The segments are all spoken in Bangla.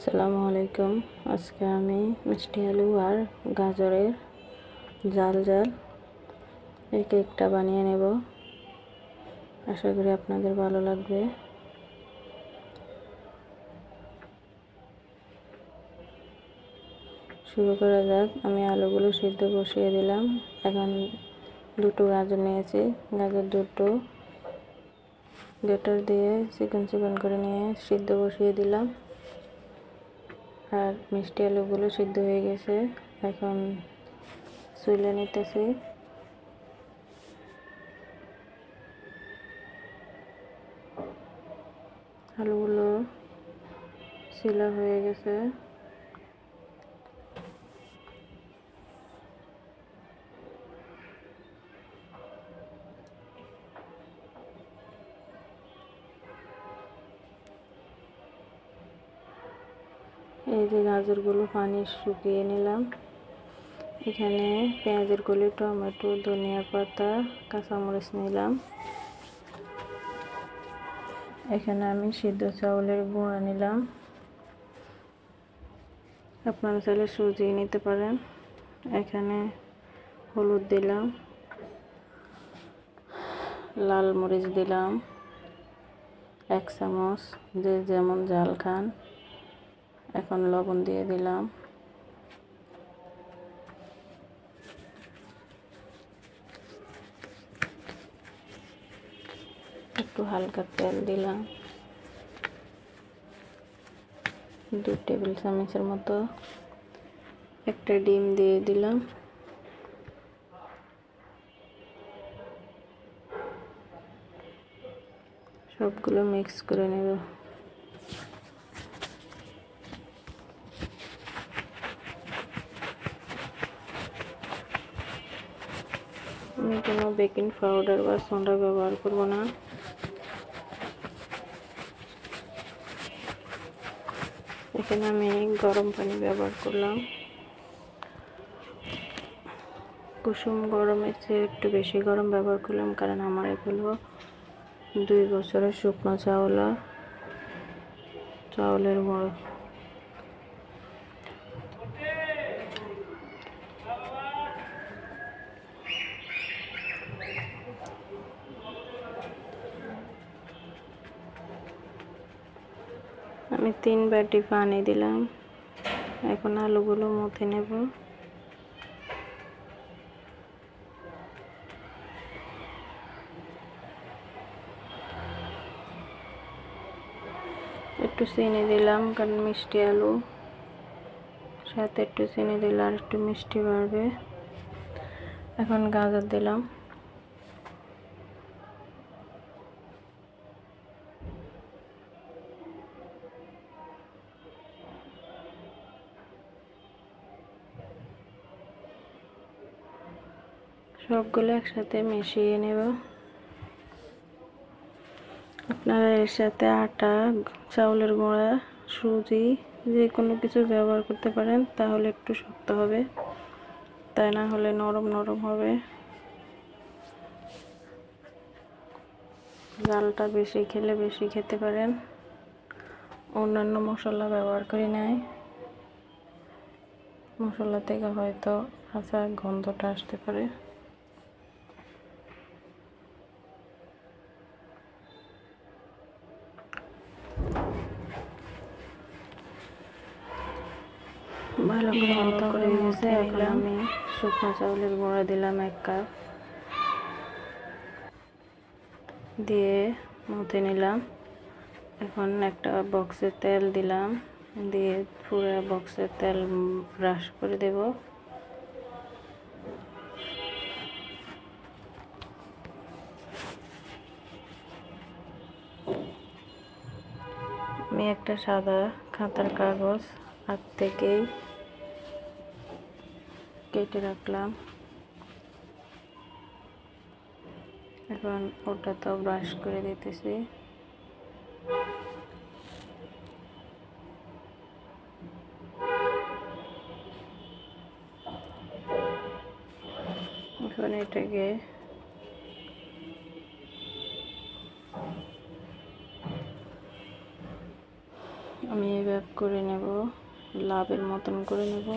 আসসালামু আলাইকুম। আজকে আমি মিষ্টি আলু আর গাজরের জাল জাল এই কেকটা বানিয়ে নেব। আশা করি আপনাদের ভালো লাগবে। শুরু করা যাক। আমি আলুগুলো সিদ্ধ বসিয়ে দিলাম। এখন দুটো গাজর নিয়েছি। গাজর দুটো গ্রেটার দিয়ে চিকন চিকন করে নিয়ে সিদ্ধ বসিয়ে দিলাম। আর মিষ্টি আলুগুলো সিদ্ধ হয়ে গেছে। এখন ছুলে নিতেছি। আলুগুলো ছিলা হয়ে গেছে। এই যে গাজরগুলো পানি শুকিয়ে নিলাম। এখানে পেঁয়াজের কলি, টমেটো, ধনিয়া পাতা, কাঁচামরিচ নিলাম। এখানে আমি সিদ্ধ চাউলের গুঁড়া নিলাম। আপনারা চাইলে সুজি নিতে পারেন। এখানে হলুদ দিলাম, লাল মরিচ দিলাম 1 চামচ, যে যেমন ঝাল খান। এখন লবণ দিয়ে দিলাম। একটু হালকা তেল দিলাম, 2 টেবিল চামচের মতো। একটা ডিম দিয়ে দিলাম। সবগুলো মিক্স করে নেব। আমি কোনো বেকিং পাউডার বা সোডা ব্যবহার করব না। এখানে আমি গরম পানি ব্যবহার করলাম। কুসুম গরমের চেয়ে একটু বেশি গরম ব্যবহার করলাম, কারণ আমার এগুলো 2 বছরের শুকনো চাউলের গুঁড়ো। আমি 3 বাটি পানি দিলাম। এখন আলুগুলো মথে নেব। একটু চিনি দিলাম, কারণ মিষ্টি আলু, সাথে একটু চিনি দিলে আর একটু মিষ্টি বাড়বে। এখন গাজর দিলাম। সবগুলো একসাথে মিশিয়ে নেব। আপনারা এর সাথে আটা, চাউলের গুঁড়া, সুজি, যে কোনো কিছু ব্যবহার করতে পারেন, তাহলে একটু শক্ত হবে, তাই না হলে নরম নরম হবে। জালটা বেশি খেলে বেশি খেতে পারেন। অন্যান্য মশলা ব্যবহার করি নাই। মশলা থেকে হয়তো কাঁচা গন্ধটা আসতে পারে। ভালো করে মতো হয়ে গেছে। এখন আমি শুকনো চাউলের গুঁড়া দিলাম 1 কাপ, দিয়ে মথে নিলাম। এখন একটা বক্সে তেল দিলাম, দিয়ে পুরো বক্সে তেল ব্রাশ করে দেব। আমি একটা সাদা খাতার কাগজ হাত থেকেই কেটে রাখলাম। এখন ওটা তো ব্রাশ করে দিতেছি। এখন এটাকে আমি এইভাবে করে নেব, লাভের মতন করে নেব।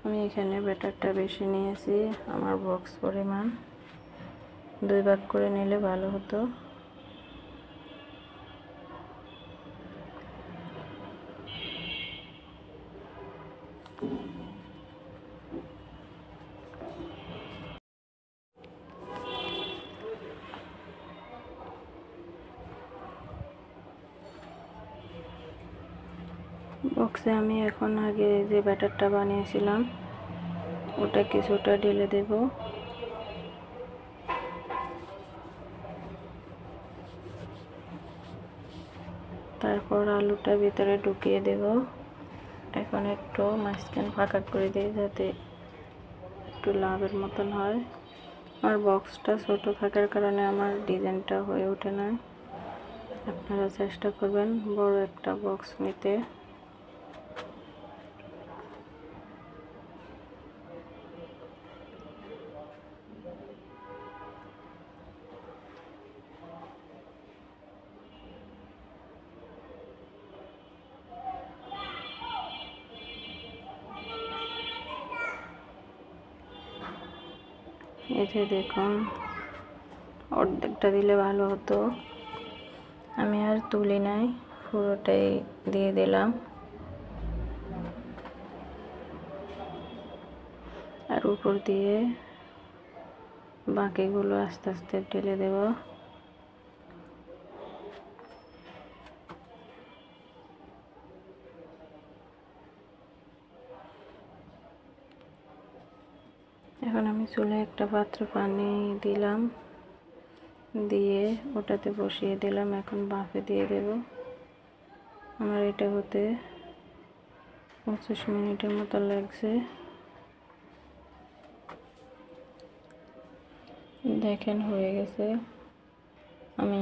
আমি এখানে ব্যাটারটা বেশি নিয়েছি, আমার বক্স পরিমাণ। 2 ভাগ করে নিলে ভালো হতো। বক্সে আমি এখন আগে যে ব্যাটারটা বানিয়েছিলাম ওটা কিছুটা ঢেলে দেব। তারপর আলুটা ভিতরে ঢুকিয়ে দেব। এখন একটু মাঝখান ফাঁকা করে দিই যাতে একটু লাভের মতন হয়। আমার বক্সটা ছোট থাকার কারণে আমার ডিজাইনটা হয়ে ওঠে না। আপনারা চেষ্টা করবেন বড় একটা বক্স নিতে। এতে দেখুন অর্ধেকটা দিলে ভালো হতো, আমি আর তুলি নাই, পুরোটাই দিয়ে দিলাম। আর উপর দিয়ে বাকিগুলো আস্তে আস্তে ঢেলে দেব। এখন আমি চুলে একটা পাত্র পানি দিলাম, দিয়ে ওটাতে বসিয়ে দিলাম। এখন বাফে দিয়ে দেব। আমার এটা হতে 25 মিনিটের মতো লাগছে। দেখেন হয়ে গেছে। আমি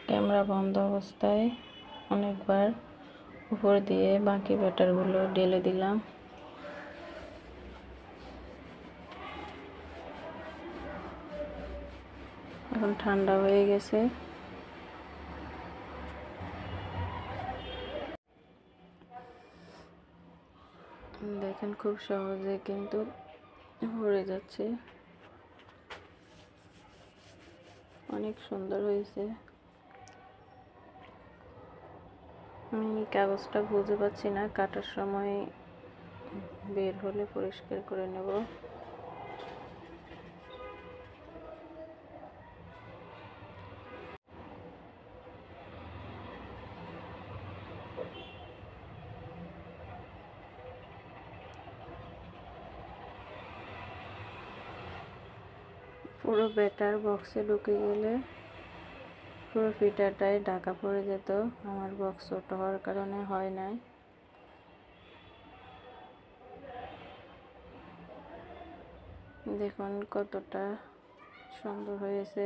ক্যামেরা বন্ধ অবস্থায় অনেকবার উপর দিয়ে বাকি ব্যাটারগুলো ঢেলে দিলাম। এখন ঠান্ডা হয়ে গেছে। দেখেন খুব সহজে কিন্তু হয়ে যাচ্ছে, অনেক সুন্দর হয়েছে। আমি কাগজটা বুঝতে পারছি না, কাটার সময় বের হলে পরিষ্কার করে নেব। পুরো ব্যাটার বক্সে ঢুকে গেলে পুরো ফিটাটাই ঢাকা পড়ে যেত। আমার বক্স ছোট হওয়ার কারণে হয় নাই। দেখুন কতটা সুন্দর হয়েছে।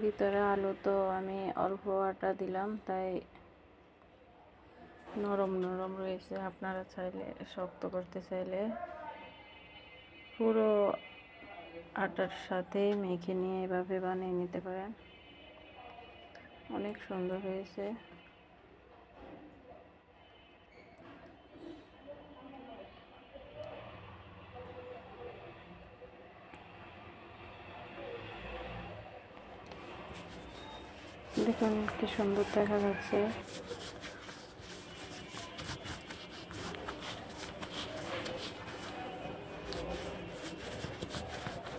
ভিতরে আলু তো আমি অল্প আটা দিলাম, তাই নরম নরম রয়েছে। আপনারা চাইলে শক্ত করতে চাইলে পুরো আটার সাথে মেখে নিয়ে এভাবে বানিয়ে নিতে পারেন। অনেক সুন্দর হয়েছে। দেখুন কি সুন্দর দেখা যাচ্ছে।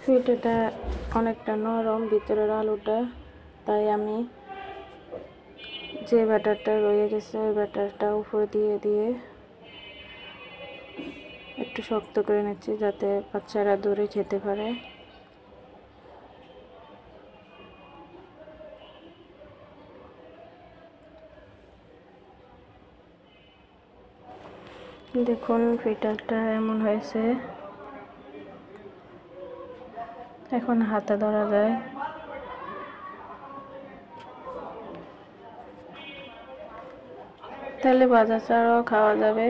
পিঠাটা অনেকটা নরম ভিতরের আলুটা, তাই আমি যে ব্যাটারটা রয়ে গেছে ওই ব্যাটারটা উপর দিয়ে দিয়ে একটু শক্ত করে নিচ্ছি যাতে বাচ্চারা দূরে খেতে পারে। দেখুন পিঠাটা এমন হয়েছে, এখন হাতে ধরা যায়। তাহলে ভাজা ছাড়াও খাওয়া যাবে,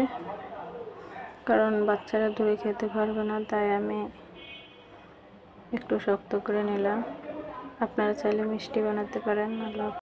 কারণ বাচ্চারা দূরে খেতে পারবে না, তাই আমি একটু শক্ত করে নিলাম। আপনারা চাইলে মিষ্টি বানাতে পারেন। আল্লাহ।